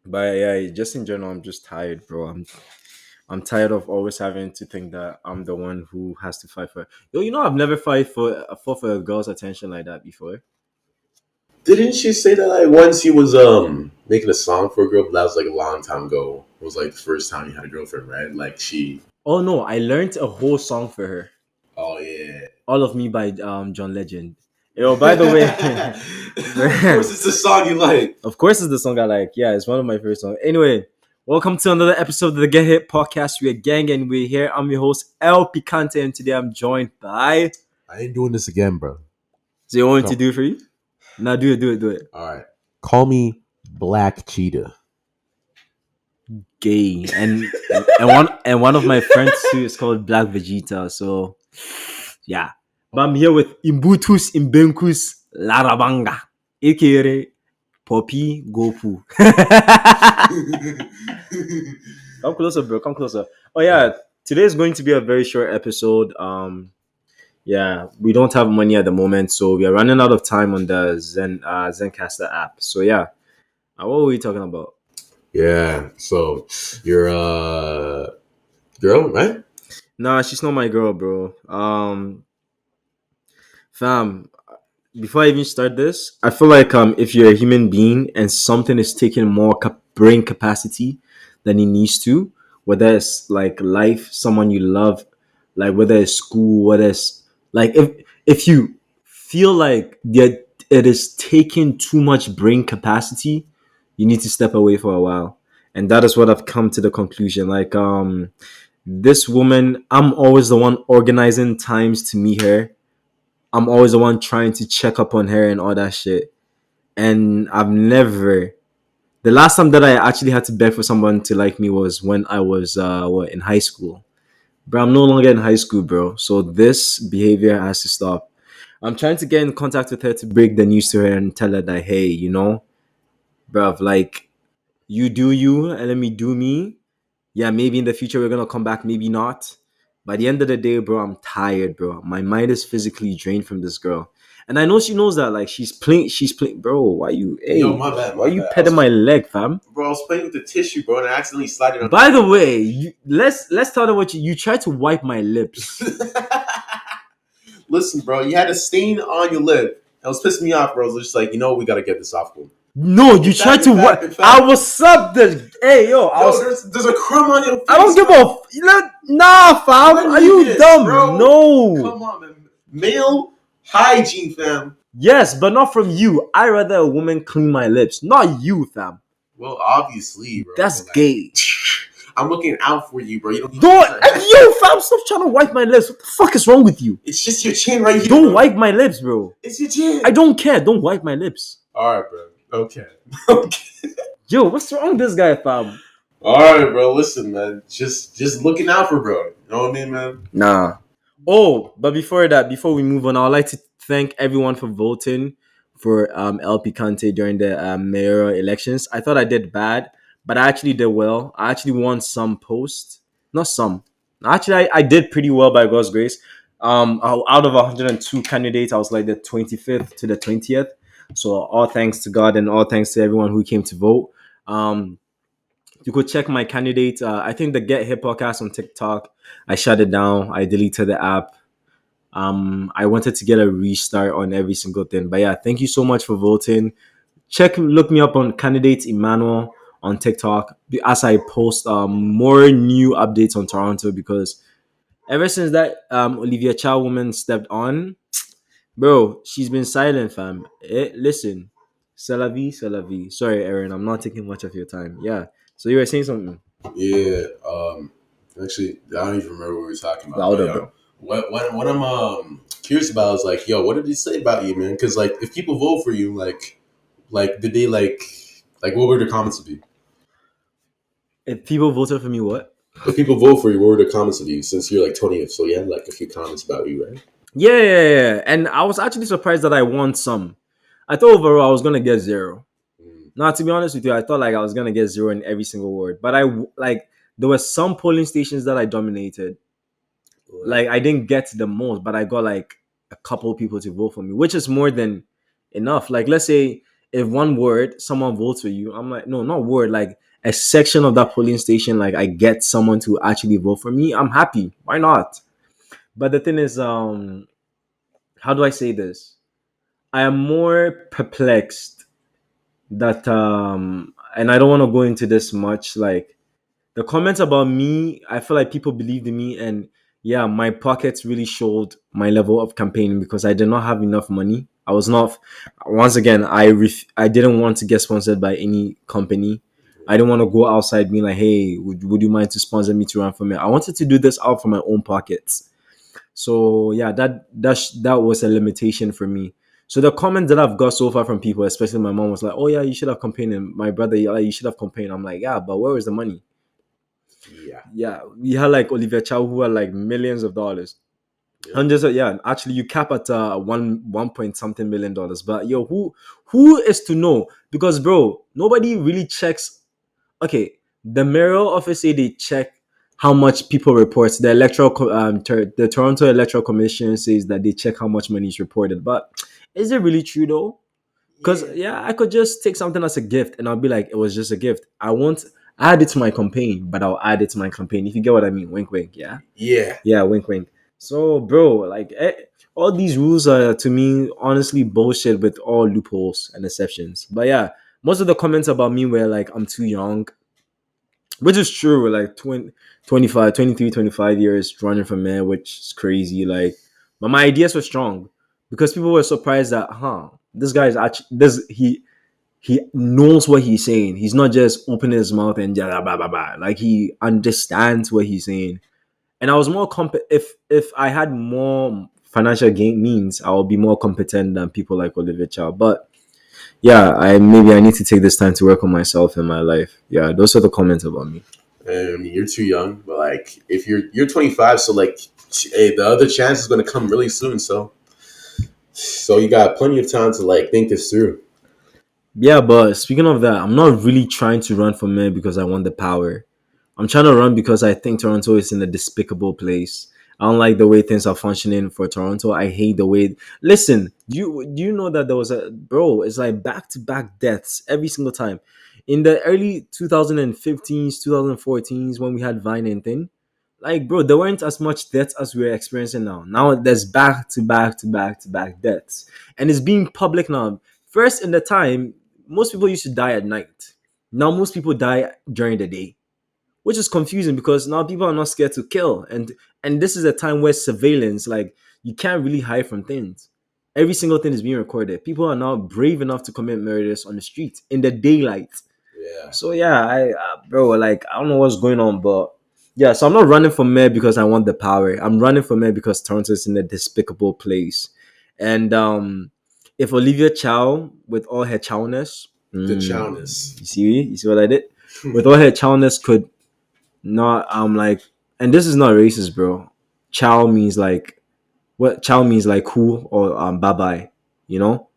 But yeah, just in general, I'm just tired, bro. I'm tired of always having to think that I'm the one who has to fight for. Yo, I've never fought for a girl's attention like that before. Didn't she say that like once he was making a song for a girl, but that was like a long time ago. It was like the first time he had a girlfriend, right? Like she. Oh no, I learned a whole song for her. Oh yeah. All of Me by John Legend. Yo, by the way, Of course, it's the song you like. of course it's the song I like. Yeah, it's one of my favorite songs. Anyway, welcome to another episode of the Get Hit podcast. We're gang and we're here. I'm your host El Picante, and today I'm joined by. I ain't doing this again, bro. So you want me to do it for you? Now do it. All right. Call me Black Cheetah. Gay and one of my friends too is called Black Vegeta. So yeah, but I'm here with Imbutus Imbenkus Larabanga, aka Poppy Goku. Come closer, bro. Come closer. Oh yeah, today is going to be a very short episode. Yeah, we don't have money at the moment, so we are running out of time on the Zencaster app. So yeah, what were we talking about? Yeah. So you're girl, right? Nah, she's not my girl, bro. Fam, before I even start this, I feel like if you're a human being and something is taking more brain capacity than it needs to, whether it's like life, someone you love, like whether it's school, whether it's like if you feel like that it is taking too much brain capacity, you need to step away for a while. And that is what I've come to the conclusion. Like this woman, I'm always the one organizing times to meet her. I'm always the one trying to check up on her and all that shit. And I've never. The last time that I actually had to beg for someone to like me was when I was in high school. Bro, I'm no longer in high school, bro. So this behavior has to stop. I'm trying to get in contact with her to break the news to her and tell her that, hey, bro, like you do you and let me do me. Yeah, maybe in the future we're gonna come back, maybe not. By the end of the day, bro, I'm tired, bro. My mind is physically drained from this girl. And I know she knows that, like, she's playing, bro. Yo, my bad, Why my you bad. petting my leg, fam? Bro, I was playing with the tissue, bro, and I accidentally slid it on. By the way, let's tell her what you tried to wipe my lips. Listen, bro, you had a stain on your lip. That was pissing me off, bro. I was just like, we gotta get this off. Bro. No, you tried to wipe. I was sub the. Hey, yo, there's a crumb on your face. I don't give nah, fam. Are you dumb? Bro? No. Come on, man. Male hygiene, fam. Yes, but not from you. I rather a woman clean my lips, not you, fam. Well, obviously, bro. That's gay. I'm looking out for you, bro. You don't. Yo, fam, stop trying to wipe my lips. What the fuck is wrong with you? It's just your chin right here. Don't bro. wipe my lips, bro. It's your chin. I don't care. Don't wipe my lips. All right, bro. Okay. Okay. Yo, what's wrong with this guy, fam? All right, bro. Listen, man. Just looking out for bro. You know what I mean, man? Nah. Oh, but before we move on, I would like to thank everyone for voting for El Picante during the mayoral elections. I thought I did bad, but I actually did well. I actually won some posts. Not some. Actually, I did pretty well by God's grace. Out of 102 candidates, I was like the 25th to the 20th. So all thanks to God and all thanks to everyone who came to vote. Um, you could check my candidate. I think the Get Hip podcast on TikTok. I shut it down. I deleted the app. I wanted to get a restart on every single thing. But yeah, thank you so much for voting. Look me up on Candidates Emmanuel on TikTok as I post more new updates on Toronto because ever since that Olivia Chow woman stepped on, bro, she's been silent, fam. Listen, c'est la vie, c'est la vie. Sorry, Aaron, I'm not taking much of your time. Yeah. So you were saying something? Yeah. Actually, I don't even remember what we were talking about. Louder, bro. What I'm curious about is like, yo, what did he say about you, man? Because like, if people vote for you, like did they like what were the comments of you? If people voted for me, what? If people vote for you, what were the comments of you? Since you're like 20th, so you had like a few comments about you, right? Yeah. And I was actually surprised that I won some. I thought overall I was gonna get zero. Now, to be honest with you, I thought like I was gonna get zero in every single word, but there were some polling stations that I dominated. Like I didn't get the most, but I got like a couple people to vote for me, which is more than enough. Like let's say if one word someone votes for you, I'm like, no, not word, like a section of that polling station, like I get someone to actually vote for me, I'm happy. Why not? But the thing is, how do I say this? I am more perplexed that and I don't want to go into this much, like the comments about me, I feel like people believed in me, and yeah, my pockets really showed my level of campaigning because I did not have enough money. I was not. Once again, I didn't want to get sponsored by any company. I didn't want to go outside being like, "Hey, would you mind to sponsor me to run for me?" I wanted to do this out for my own pockets. So yeah, that was a limitation for me. So the comments that I've got so far from people, especially my mom, was like, "Oh yeah, you should have campaigned," and my brother, "Yeah, you should have campaigned." I'm like, "Yeah, but where was the money?" Yeah. Yeah, we had like Olivia Chow who had like millions of dollars. Yeah. Hundreds of, yeah, actually you cap at one point something million dollars. But yo, who is to know? Because bro, nobody really checks. Okay, the mayoral office say they check how much people report. The the Toronto Electoral Commission says that they check how much money is reported. But is it really true though? Because Yeah. yeah, I could just take something as a gift and I'll be like, it was just a gift. I won't add it to my campaign, but I'll add it to my campaign. If you get what I mean, wink, wink. Yeah, Yeah. yeah, wink, wink. So, bro, like all these rules are to me honestly bullshit with all loopholes and exceptions. But yeah, most of the comments about me were like, I'm too young, which is true. We're like 20, 25, 23, 25 years running for mayor, which is crazy. Like, but my ideas were strong because people were surprised that, this guy is actually this he knows what he's saying. He's not just opening his mouth and blah blah blah blah. Like he understands what he's saying. And I was more if I had more financial gain means, I would be more competent than people like Olivia Chow. But yeah, I need to take this time to work on myself in my life. Yeah, those are the comments about me. And I mean, you're too young, but like, if you're 25, so like, hey, the other chance is gonna come really soon. So you got plenty of time to like think this through. Yeah, but speaking of that, I'm not really trying to run for mayor because I want the power. I'm trying to run because I think Toronto is in a despicable place. I don't like the way things are functioning for Toronto. I hate the way. Listen, do you know that there was a bro? It's like back to back deaths every single time. In the early 2015s, 2014s, when we had Vine and thing, like bro, there weren't as much deaths as we're experiencing now. Now there's back to back to back to back deaths, and it's being public now. First, in the time, most people used to die at night. Now most people die during the day, which is confusing because now people are not scared to kill, and this is a time where surveillance, like you can't really hide from things. Every single thing is being recorded. People are now brave enough to commit murders on the street in the daylight. Yeah. So yeah, bro, like I don't know what's going on, but yeah. So I'm not running for mayor because I want the power. I'm running for mayor because Toronto is in a despicable place, and if Olivia Chow, with all her chowness, The chowness. you see what I did? With all her chowness, could not like, and this is not racist, bro. Chow means like what? Chow means like cool or bye bye, you know,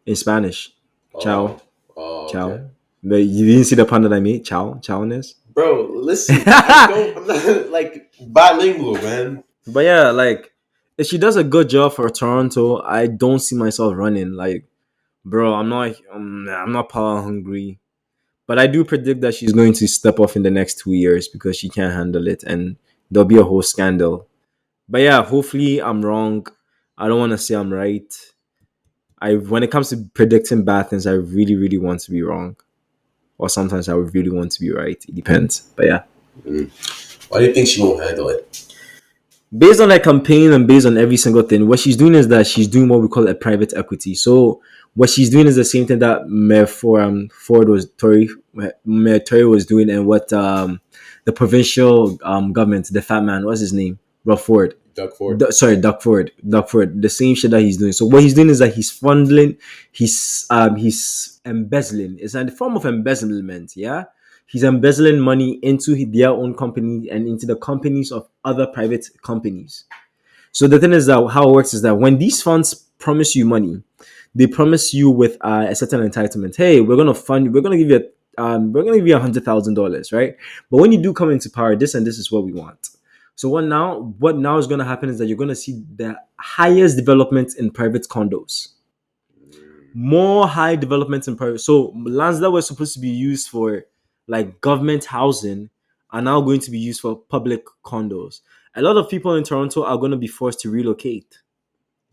in Spanish. Ciao, Oh. Oh. Okay. ciao. But you didn't see the pun that I made? Chow, chowness. Bro, listen. I don't. I'm not like bilingual, man. But yeah, like if she does a good job for Toronto, I don't see myself running. Like, bro, I'm not power hungry. But I do predict that she's going to step off in the next 2 years because she can't handle it, and there'll be a whole scandal. But yeah, hopefully I'm wrong. I don't want to say I'm right. I when it comes to predicting bad things, I really, really want to be wrong, or sometimes I would really want to be right. It depends. But yeah. Mm. Why do you think she won't handle it? Based on her campaign and based on every single thing, what she's doing is that she's doing what we call a private equity. So what she's doing is the same thing that Mayor Tory was doing, and what the provincial government, the fat man, what's his name, Rob Ford, Doug Ford. Doug Ford, the same shit that he's doing. So what he's doing is that he's funneling, he's embezzling. It's a form of embezzlement, yeah. He's embezzling money into their own company and into the companies of other private companies. So the thing is that how it works is that when these funds promise you money, they promise you with a certain entitlement. Hey, we're gonna give you $100,000, right? But when you do come into power, this and this is what we want. So what now is gonna happen is that you're gonna see the highest development in private condos. more high developments in private. So lands that were supposed to be used for like government housing are now going to be used for public condos. A lot of people in Toronto are going to be forced to relocate.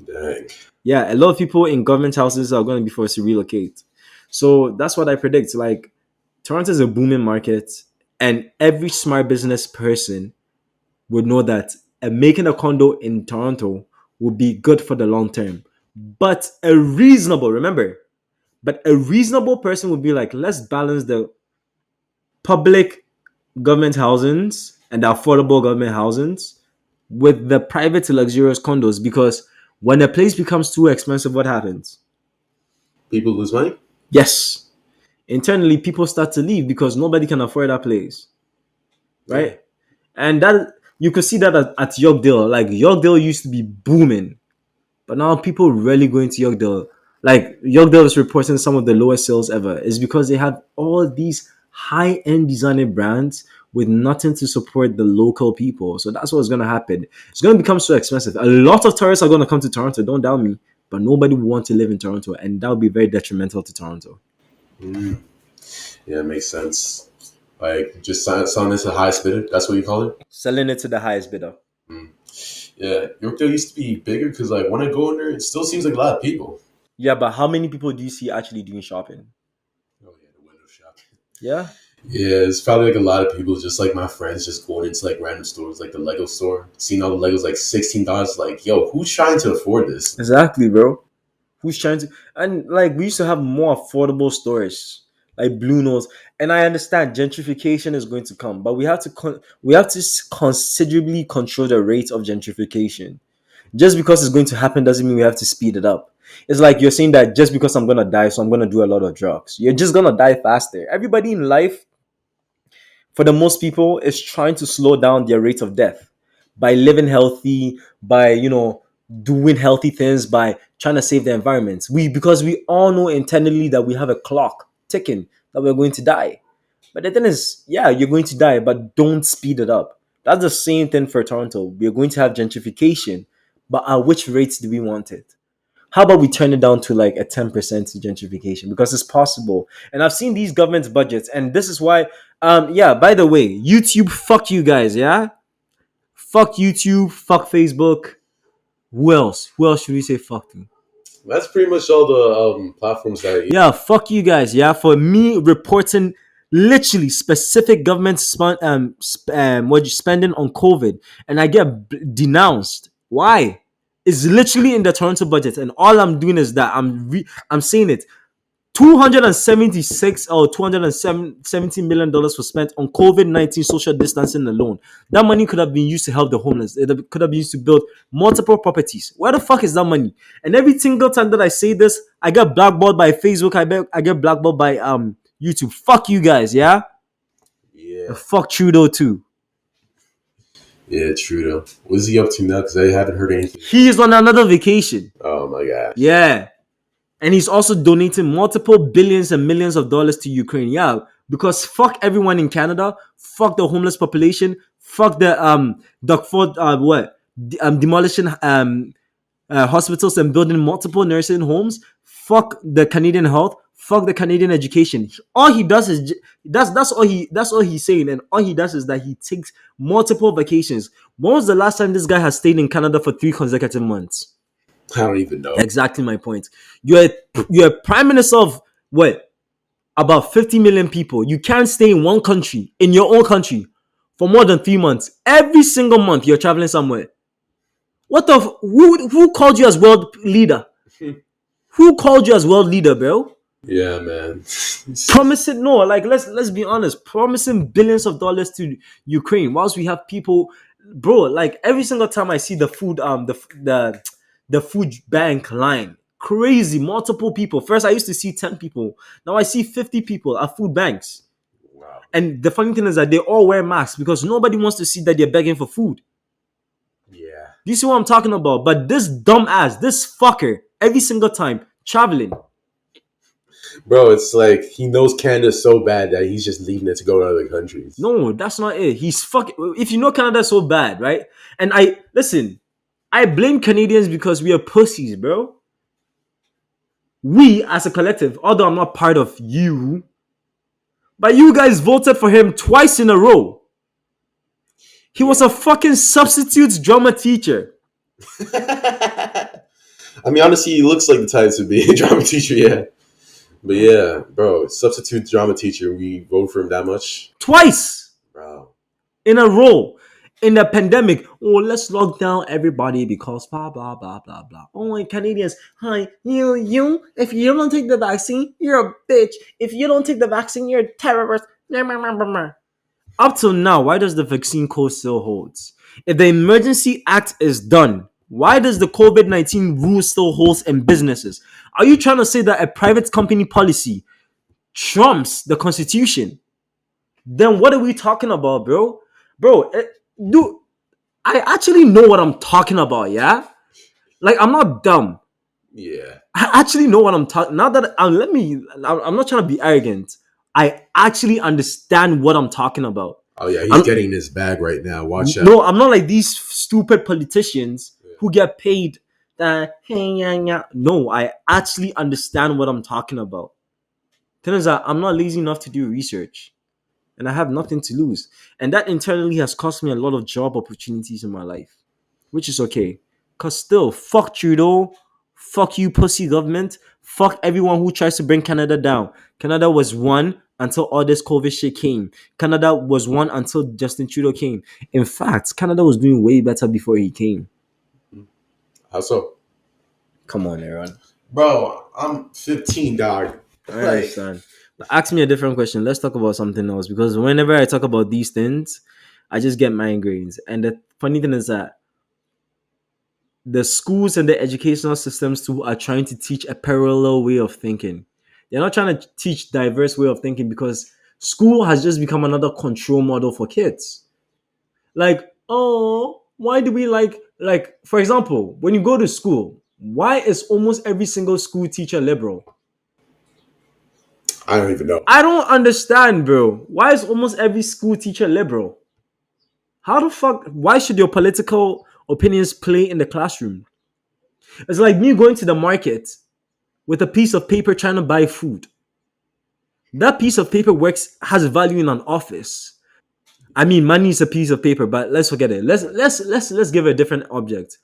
Dang. Yeah, a lot of people in government houses are going to be forced to relocate. So that's what I predict. Like Toronto is a booming market, and every smart business person would know that making a condo in Toronto would be good for the long term. But remember, but a reasonable person would be like, let's balance the public government housings and the affordable government housings with the private luxurious condos because when a place becomes too expensive, what happens? People lose money. Yes, internally people start to leave because nobody can afford that place, Yeah. right? And that you could see that at Yorkdale. Like Yorkdale used to be booming, but now people really going to Yorkdale. Like Yorkdale is reporting some of the lowest sales ever. Is because they have all these high end designer brands with nothing to support the local people. So that's what's gonna happen. It's gonna become so expensive. A lot of tourists are gonna come to Toronto. Don't doubt me, but nobody will want to live in Toronto, and that would be very detrimental to Toronto. Mm. Yeah, it makes sense. Like just selling this at the highest bidder. That's what you call it. Selling it to the highest bidder. Mm. Yeah, Yorkdale used to be bigger because like when I go in there, it still seems like a lot of people. Yeah, but how many people do you see actually doing shopping? Oh yeah, the window shop. Yeah, Yeah, it's probably like a lot of people, just like my friends, just going into like random stores, like the Lego store, seeing all the Legos like $16. Like, yo, who's trying to afford this? exactly, bro. Who's trying to and like we used to have more affordable stores like Blue Nose, and I understand gentrification is going to come, but we have to considerably control the rate of gentrification. Just because it's going to happen doesn't mean we have to speed it up. It's like you're saying that just because I'm gonna die, so I'm gonna do a lot of drugs. You're just gonna die faster. Everybody in life, for the most people, is trying to slow down their rate of death by living healthy, by doing healthy things, by trying to save the environment. Because we all know internally that we have a clock ticking that we're going to die. But the thing is, yeah, you're going to die, but don't speed it up. That's the same thing for Toronto. We're going to have gentrification, but at which rates do we want it? How about we turn it down to like a 10% gentrification because it's possible. And I've seen these government budgets, and this is why. Yeah. By the way, YouTube, fuck you guys. Yeah, fuck YouTube, fuck Facebook. Who else? Who else should we say fuck to? That's pretty much all the platforms that. Yeah, fuck you guys. Yeah, for me reporting literally specific government what you spending on COVID, and I get denounced. Why? It's literally in the Toronto budget, and all I'm doing is that I'm saying it. 276 or 270 million dollars was spent on COVID-19 social distancing alone. That money could have been used to help the homeless. It could have been used to build multiple properties. Where the fuck is that money? And every single time that I say this, I get blackballed by Facebook. I get blackballed by YouTube. Fuck you guys, yeah. Yeah, And fuck Trudeau too. yeah, true though. What's he up to now? Because I haven't heard anything. He is on another vacation. Oh my gosh. Yeah. And he's also donating multiple billions and millions of dollars to Ukraine. Yeah, because fuck everyone in Canada, fuck the homeless population, fuck the for demolishing hospitals and building multiple nursing homes, fuck the Canadian health, fuck the Canadian education. All he does is that's all he's saying, and all he does is that he takes multiple vacations. When was the last time this guy has stayed in Canada for 3 consecutive months? I don't even know. Exactly my point. You're a prime minister of what? About 50 million people. You can't stay in one country, in your own country, for more than 3 months. Every single month you're traveling somewhere. Who called you as world leader? Who called you as world leader, bro? Yeah, man. Promising no, like let's be honest, promising billions of dollars to Ukraine, whilst we have people, bro. Like every single time I see the food, the food bank line, crazy, multiple people. First, I used to see 10 people. Now I see 50 people at food banks. Wow. And the funny thing is that they all wear masks because nobody wants to see that they're begging for food. Yeah. Do you see what I'm talking about? But this dumbass, this fucker, every single time traveling. Bro, it's like he knows Canada so bad that he's just leaving it to go to other countries. No, that's not it. He's fucking. If you know Canada so bad, right? And I blame Canadians because we are pussies, bro. We as a collective, although I'm not part of you, but you guys voted for him twice in a row. He was Yeah. a fucking substitute drama teacher. I mean, honestly, he looks like the type to be a drama teacher. Yeah. But yeah, bro, substitute drama teacher. We vote for him that much, Twice bro. in a row. In the pandemic, oh, let's lock down everybody because blah blah blah blah blah. Oh, and Canadians, hi, you. If you don't take the vaccine, you're a bitch. If you don't take the vaccine, you're a terrorist. Up till now, why does the vaccine code still holds? If the Emergency Act is done, why does the COVID-19 rule still holds in businesses? Are you trying to say that a private company policy trumps the Constitution? Then what are we talking about, bro? Bro, dude, I actually know what I'm talking about, yeah? Like, I'm not dumb. Yeah. I actually know what I'm talking. Now that I'm not trying to be arrogant. I actually understand what I'm talking about. Oh yeah, he's I'm, getting his bag right now. Watch out. no, I'm not like these stupid politicians who get paid. No, I actually understand what I'm talking about. Turns out I'm not lazy enough to do research, and I have nothing to lose, and that internally has cost me a lot of job opportunities in my life, which is okay. Cause still, fuck Trudeau, fuck you, pussy government, fuck everyone who tries to bring Canada down. Canada was one until all this COVID shit came. Canada was one until Justin Trudeau came. In fact, Canada was doing way better before he came. How so? Come on, Aaron. Bro, I'm 15, dog. I Like, understand. But ask me a different question. Let's talk about something else because whenever I talk about these things, I just get migraines. And the funny thing is that the schools and the educational systems too are trying to teach a parallel way of thinking. They're not trying to teach diverse way of thinking because school has just become another control model for kids. Like, oh, why do we like for example, when you go to school, why is almost every single school teacher liberal? I don't even know. I don't understand, bro. Why is almost every school teacher liberal? How the fuck? Why should your political opinions play in the classroom? It's like me going to the market with a piece of paper trying to buy food. That piece of paper has value in an office. I mean, money is a piece of paper, but let's forget it. Let's give it a different object.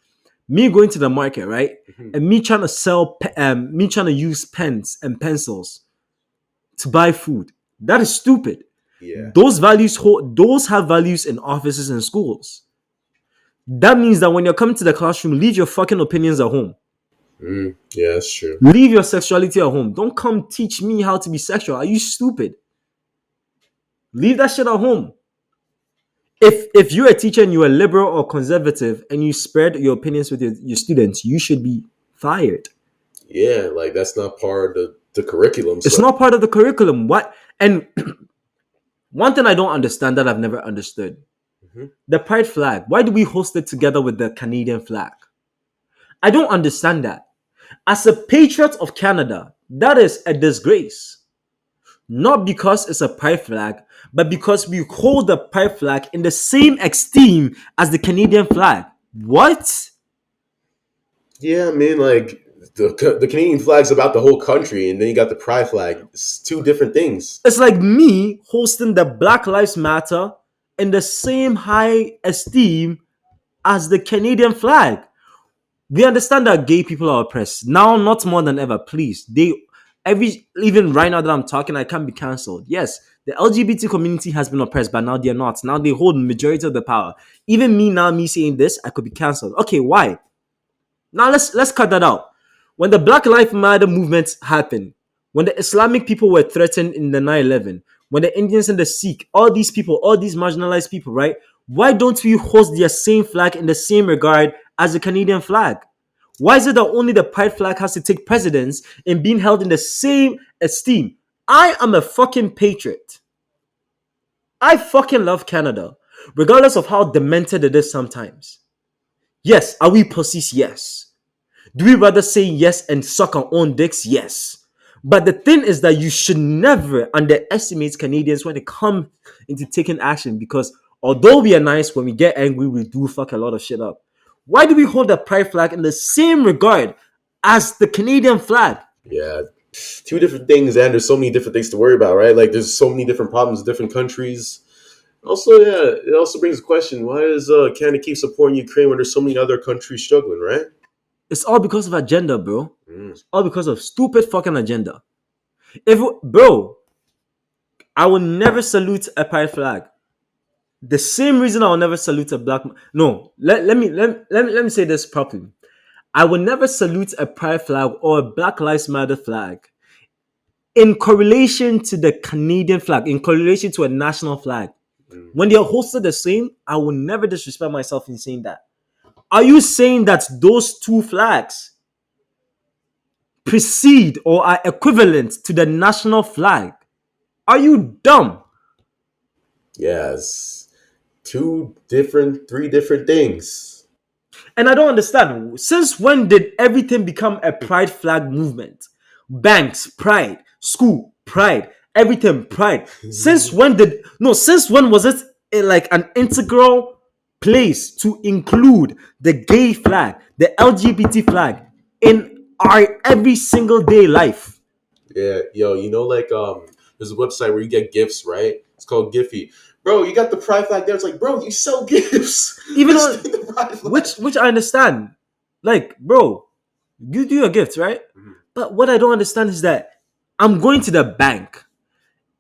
Me going to the market, right, Mhm. and me trying to me trying to use pens and pencils to buy food. That is stupid. Yeah. Those have values in offices and schools. That means that when you're coming to the classroom, leave your fucking opinions at home. Yeah, that's true. Leave your sexuality at home. Don't come teach me how to be sexual. Are you stupid? Leave that shit at home. If you're a teacher and you're a liberal or conservative and you spread your opinions with your students, you should be fired. Yeah, like that's not part of the curriculum. It's So not part of the curriculum. What? And one thing I don't understand that I've never understood: Mhm. the pride flag. Why do we host it together with the Canadian flag? I don't understand that. As a patriot of Canada, that is a disgrace. Not because it's a pride flag, but because we hold the pride flag in the same esteem as the Canadian flag. What? yeah, I mean, like the Canadian flag's about the whole country, and then you got the pride flag. It's two different things. It's like me hosting the Black Lives Matter in the same high esteem as the Canadian flag. We understand that gay people are oppressed now, not more than ever. Please, even right now that I'm talking, I can't be cancelled. Yes, the LGBT community has been oppressed, but now they're not. Now they hold the majority of the power. Even me saying this, I could be cancelled. Okay, why? Now let's cut that out. When the Black Lives Matter movement happened, when the Islamic people were threatened in the 9/11, when the Indians and the Sikh, all these people, all these marginalized people, right? Why don't we host their same flag in the same regard as the Canadian flag? Why is it that only the pride flag has to take precedence in being held in the same esteem? I am a fucking patriot. I fucking love Canada, regardless of how demented it is sometimes. Yes, are we pussies? Yes. Do we rather say yes and suck our own dicks? Yes. But the thing is that you should never underestimate Canadians when it comes into taking action because although we are nice, when we get angry, we do fuck a lot of shit up. Why do we hold the pride flag in the same regard as the Canadian flag? Yeah, two different things, and there's so many different things to worry about, right? Like there's so many different problems in different countries. Also, yeah, it also brings a question: why does Canada keep supporting Ukraine when there's so many other countries struggling, right? It's all because of agenda, bro. Mm. It's all because of stupid fucking agenda. Bro, I will never salute a pride flag. The same reason I will never salute a black. No, let me say this properly. I will never salute a pride flag or a Black Lives Matter flag in correlation to the Canadian flag, in correlation to a national flag. Mm. When they are hosted the same, I will never disrespect myself in saying that. Are you saying that those two flags precede or are equivalent to the national flag? Are you dumb? Yes, three different things. And I don't understand. Since when did everything become a pride flag movement? Banks, pride. School, pride. Everything, pride. Since when was it like an integral place to include the gay flag, the LGBT flag in our every single day life? Yeah, yo, like there's a website where you get gifts, right? It's called Giphy. Bro, you got the pride flag there. It's like, bro, you sell gifts. Even Let's on take the pride flag. which I understand. Like, bro, you do your gifts, right? Mhm. But what I don't understand is that I'm going to the bank.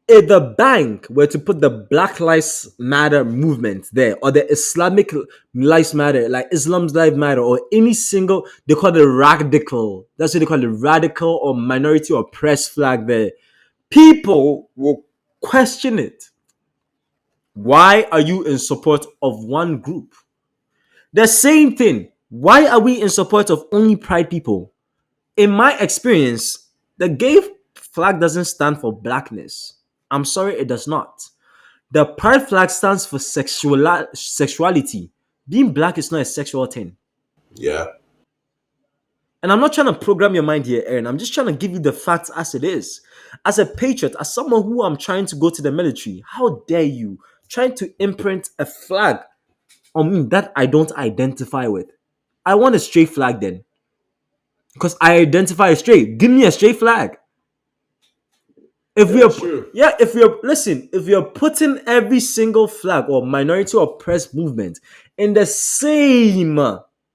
If the bank were to put the Black Lives Matter movement there, or the Islamic Lives Matter, like Islam's Life Matter, or any single, they call it radical. That's what they call it, radical or minority or press flag there. People will question it. Why are you in support of one group? The same thing. Why are we in support of only pride people? In my experience, the gay flag doesn't stand for blackness. I'm sorry, it does not. The pride flag stands for sexuality. Being black is not a sexual thing. Yeah, And I'm not trying to program your mind here, Aaron. I'm just trying to give you the facts as it is. As a patriot, as someone who I'm trying to go to the military, how dare you trying to imprint a flag on me that I don't identify with? I want a straight flag then. Because I identify as straight. Give me a straight flag. If yeah, we are, that's true. if we are, listen, if we are putting every single flag or minority oppressed movement in the same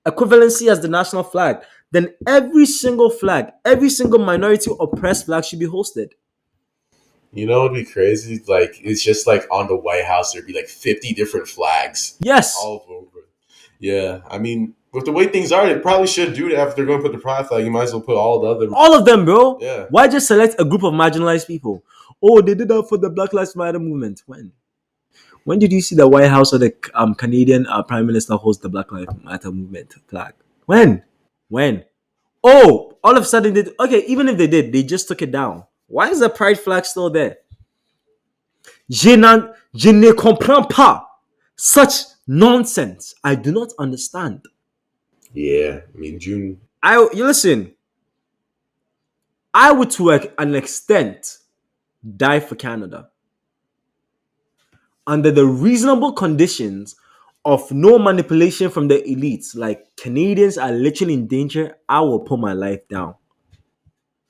equivalency as the national flag, then every single flag, every single minority oppressed flag should be hosted. You know, it'd be crazy. Like it's just like on the White House, there'd be like 50 different flags Yes, all over. Yeah, I mean, with the way things are, they probably should do that. If they're going to put the pride flag, you might as well put all the other. all of them, bro. Yeah, Why just select a group of marginalized people? Oh, they did that for the Black Lives Matter movement. When? When did you see the White House or the Canadian Prime Minister host the Black Lives Matter movement flag? When? When? Oh, all of a sudden, okay, even if they did, they just took it down. Why is the pride flag still there? Je ne comprends pas such nonsense. I do not understand. yeah. I mean, June. You listen, I would to an extent die for Canada under the reasonable conditions of no manipulation from the elites. Like Canadians are literally in danger. I will put my life down.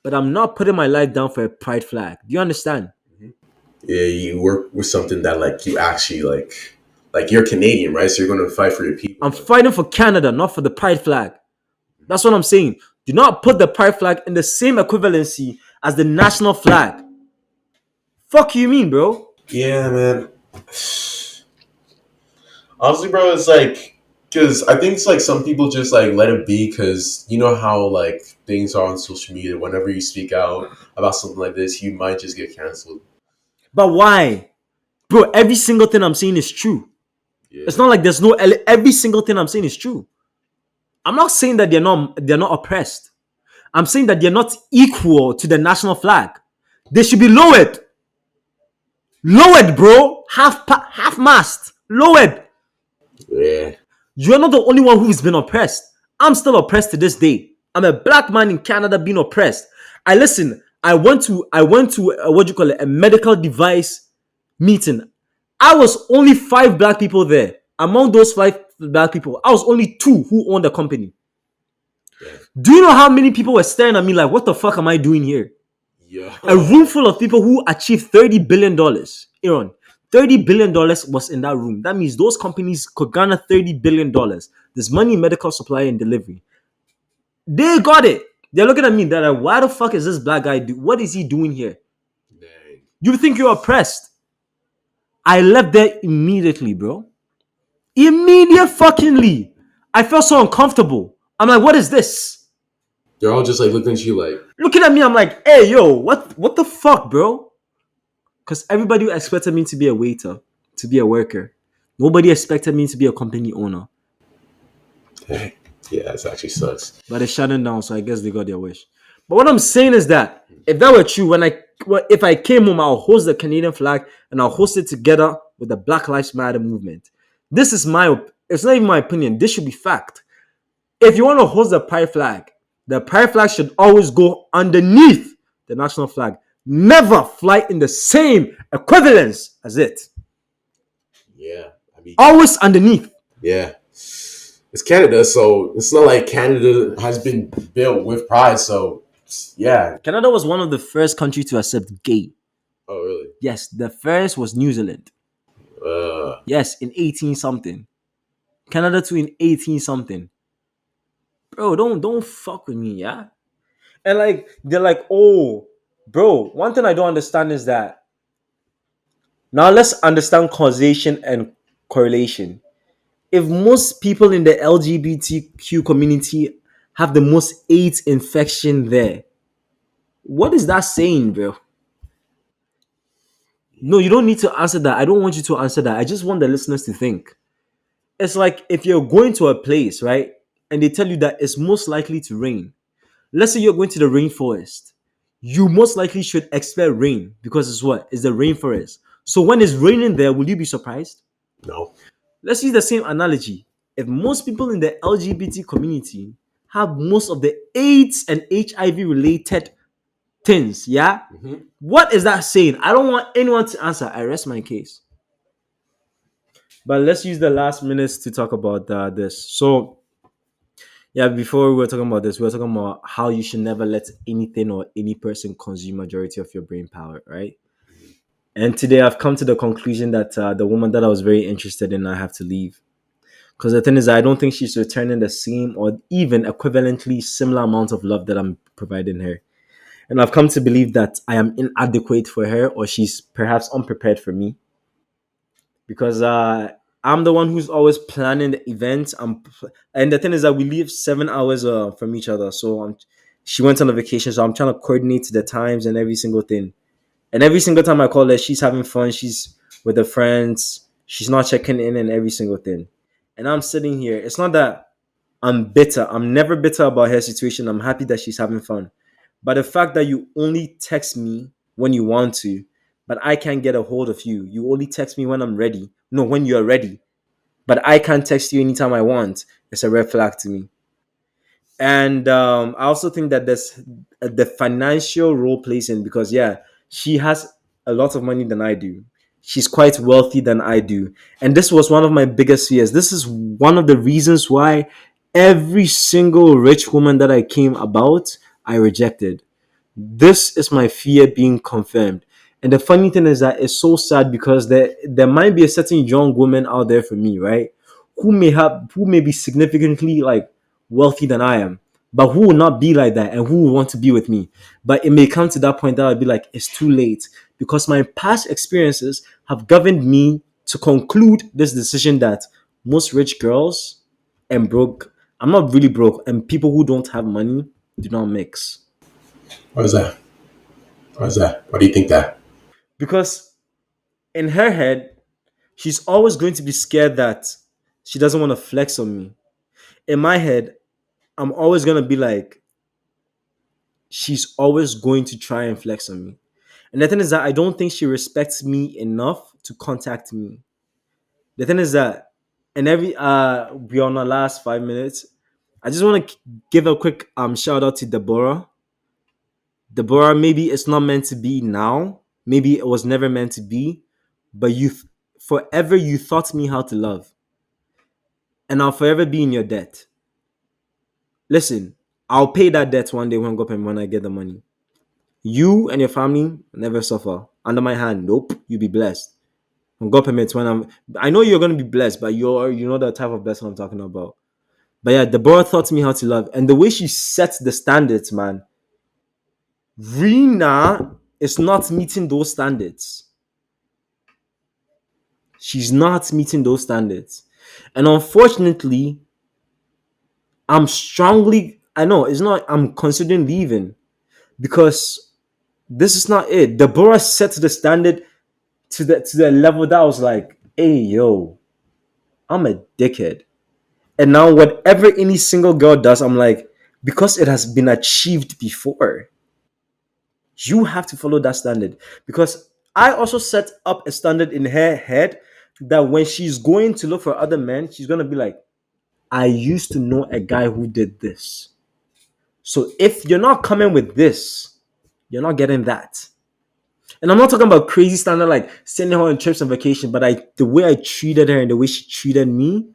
But I'm not putting my life down for a pride flag. Do you understand? Yeah, you work with something that like you actually like you're Canadian, right? So you're going to fight for your people. I'm fighting for Canada, not for the pride flag. That's what I'm saying. Do not put the pride flag in the same equivalency as the national flag. Fuck you mean, bro? Yeah, man. Honestly, bro, it's like because I think it's like some people just like let it be because you know how like things are on social media. Whenever you speak out about something like this, you might just get canceled. But why? Bro, every single thing I'm saying is true. It's Yeah, not like there's no every single thing I'm saying is true. I'm not saying that they're not oppressed. I'm saying that they're not equal to the national flag. They should be lowered. Lowered, bro. Half mast. Lowered. yeah, You're not the only one who's been oppressed. I'm still oppressed to this day. I'm a black man in Canada being oppressed. I went to what do you call it, a medical device meeting. I was only five black people there. Among those five black people, I was only two who owned the company. Yeah. Do you know how many people were staring at me like, what the fuck am I doing here? A room Yo. full of people who achieved $30 billion. Aaron, $30 billion was in that room. That means those companies could garner $30 billion. There's money in medical supply and delivery. They got it. They're looking at me. They're like, why the fuck is this black guy what is he doing here? Dang. You think you're oppressed? I left there immediately, bro. Immediate fuckingly. I felt so uncomfortable. I'm like, what is this? They're all just like looking at you like, Looking at me, I'm like, hey, yo, what the fuck, bro? Because everybody expected me to be a waiter, to be a worker. Nobody expected me to be a company owner. dang. Yeah, this actually sucks. But they shut it down, so I guess they got their wish. But what I'm saying is that if that were true, if I came home, I'll host the Canadian flag and I'll host it together with the Black Lives Matter movement. This is it's not even my opinion. This should be fact. If you want to host the pride flag should always go underneath the national flag. Never fly in the same equivalence as it. Yeah. I mean, Always underneath. yeah. It's Canada, so it's not like Canada has been built with pride. So, yeah. Canada was one of the first countries to accept gay. Oh, really? Yes, the first was New Zealand. Uh, Yes, in 18 something. Canada too in 18 something. Bro, don't fuck with me, yeah? And like they're like, oh, bro, one thing I don't understand is that now let's understand causation and correlation. If most people in the LGBTQ community have the most AIDS infection there, what is that saying, bro? No, you don't need to answer that. I don't want you to answer that. I just want the listeners to think. It's like if you're going to a place, right? And they tell you that it's most likely to rain. Let's say you're going to the rainforest. You most likely should expect rain because it's what? It's the rainforest. So when it's raining there, will you be surprised? no. Let's use the same analogy. If most people in the LGBT community have most of the AIDS and HIV related things, yeah? Mm-hmm. What is that saying? I don't want anyone to answer. I rest my case. But let's use the last minutes to talk about this. So, yeah, before we were talking about this, we were talking about how you should never let anything or any person consume majority of your brain power, right? And today I've come to the conclusion that the woman that I was very interested in, I have to leave. Because the thing is, I don't think she's returning the same or even equivalently similar amount of love that I'm providing her. And I've come to believe that I am inadequate for her or she's perhaps unprepared for me. Because I'm the one who's always planning the events. And the thing is that we live 7 hours from each other. So she went on a vacation, so I'm trying to coordinate the times and every single thing. And every single time I call her, she's having fun. She's with her friends. She's not checking in and every single thing. And I'm sitting here. It's not that I'm bitter. I'm never bitter about her situation. I'm happy that she's having fun. But the fact that you only text me when you want to, but I can't get a hold of you. You only text me when I'm ready. No, when you're ready. But I can't text you anytime I want. It's a red flag to me. And I also think that there's the financial role plays in because yeah, she has a lot of money than I do. She's quite wealthy than I do, and this was one of my biggest fears. This is one of the reasons why every single rich woman that I came about, I rejected. This is my fear being confirmed. And the funny thing is that it's so sad because there might be a certain young woman out there for me, right? Who may be significantly like wealthy than I am, but who will not be like that and who will want to be with me. But it may come to that point that I'll be like, it's too late because my past experiences have governed me to conclude this decision that most rich girls and broke, I'm not really broke, and people who don't have money do not mix. Why is that? Why is that? Why do you think that? Because in her head, she's always going to be scared that she doesn't want to flex on me. In my head, I'm always going to be like, she's always going to try and flex on me. And the thing is that I don't think she respects me enough to contact me. The thing is that, and we're on our last 5 minutes. I just want to give a quick shout out to Deborah. Deborah, maybe it's not meant to be now. Maybe it was never meant to be, but forever you taught me how to love, and I'll forever be in your debt. Listen, I'll pay that debt one day when I get the money. You and your family never suffer under my hand. Nope, you be blessed. When God permits, I know you're gonna be blessed, but you know the type of blessing I'm talking about. But yeah, Deborah taught me how to love, and the way she sets the standards, man. Rena is not meeting those standards. She's not meeting those standards, and unfortunately, I know it's not. I'm considering leaving because this is not it. Deborah set the standard to the level that I was like, hey yo, I'm a dickhead. And now whatever any single girl does, I'm like, because it has been achieved before, you have to follow that standard. Because I also set up a standard in her head that when she's going to look for other men, she's gonna be like, I used to know a guy who did this. So if you're not coming with this, you're not getting that. And I'm not talking about crazy standard like sending her on trips and vacation, but the way I treated her and the way she treated me,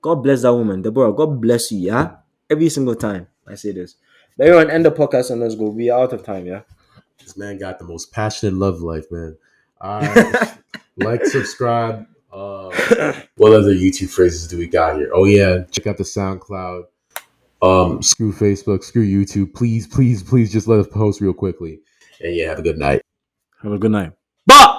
God bless that woman, Deborah. God bless you, yeah. Every single time I say this. But everyone, end the podcast and let's go. We are out of time, yeah. This man got the most passionate love life, man. Like, subscribe. What other YouTube phrases do we got here? Oh yeah, check out the SoundCloud. Screw Facebook, screw YouTube. Please, please, please, just let us post real quickly. And yeah, have a good night. Have a good night. Bye.